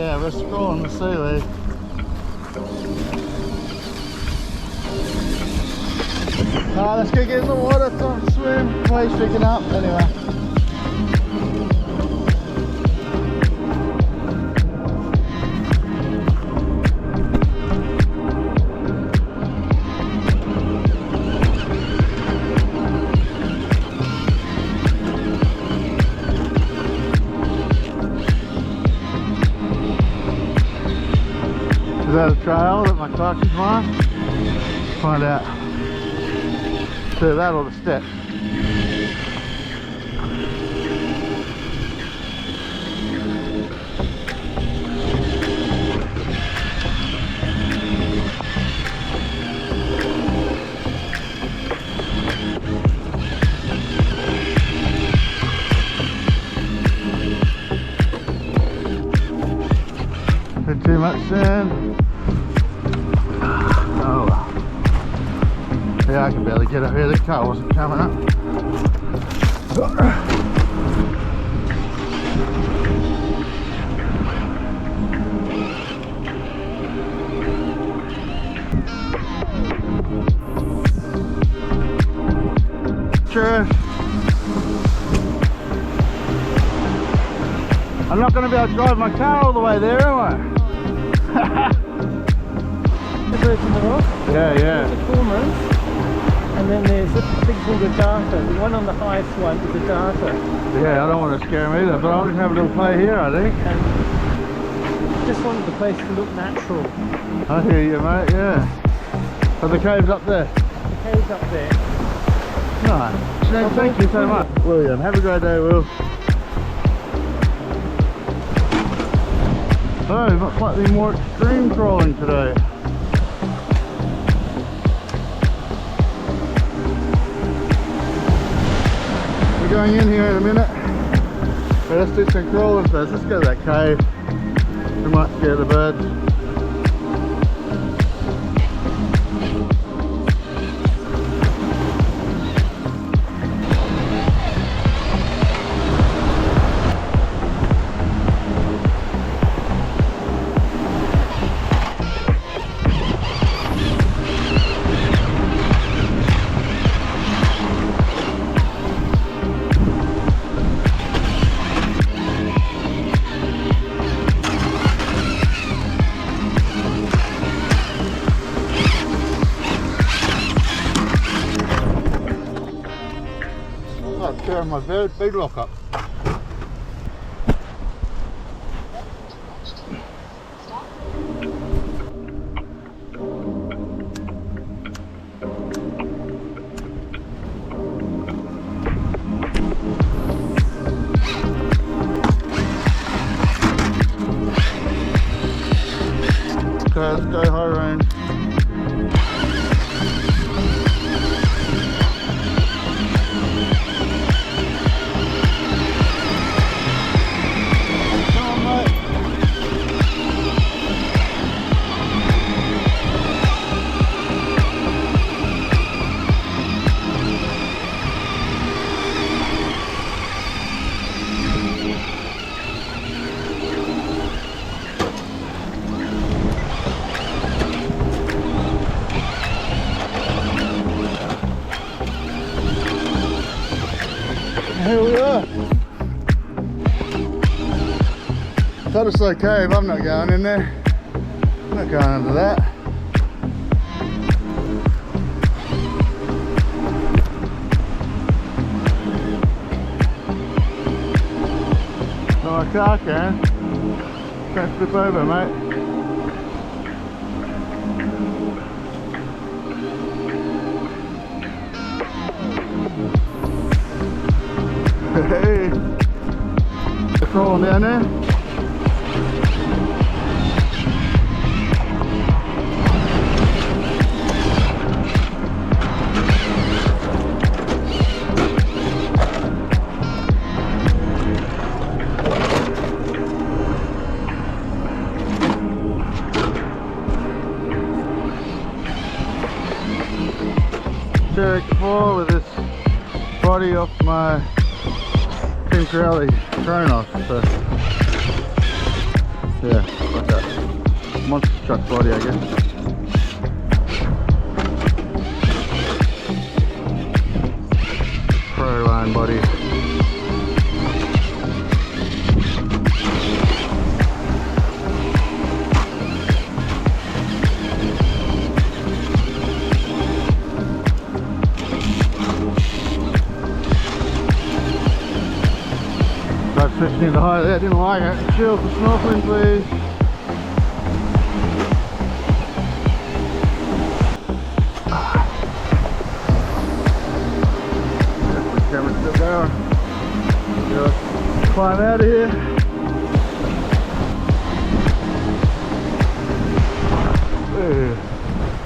Yeah, we're scrolling the seaweed. Let's go get in the water, time to swim. Waves picking up, anyway. Is that a trail that my collection's on? Let's find out. Either that or the step. Bit too much sand. Oh well. Yeah, I can barely get up here. The car wasn't coming up. Sure. I'm not going to be able to drive my car all the way there, am I? The birds in the rock? Yeah, yeah. There's a cormorant, and then there's a big called a darter. The one on the highest one is a darter. Yeah, I don't want to scare them either, but I'll just have a little play here, I think. And just wanted the place to look natural. I hear you, mate, yeah. But the cave's up there. The cave's up there. Nice. No, thank you so much. William, have a great day, Will. So, we've got slightly more extreme crawling today. We're going in here in a minute. But let's do some crawling first. Let's go to that cave. We might scare the birds. Turn my bead lock up. Okay, let's go high range. Here we are. Cottesloe Cave, I'm not going in there. I'm not going under that. No, my car can. Can't flip over, mate. Hey, they're crawling down there. TRX4 with this body off my Rally Chronos. So Yeah, like that monster truck body, I guess. Pro line body. Tried switching into high there, didn't like it. Chill for snorkeling, please. The camera's still going. Just climb out of here. Ugh.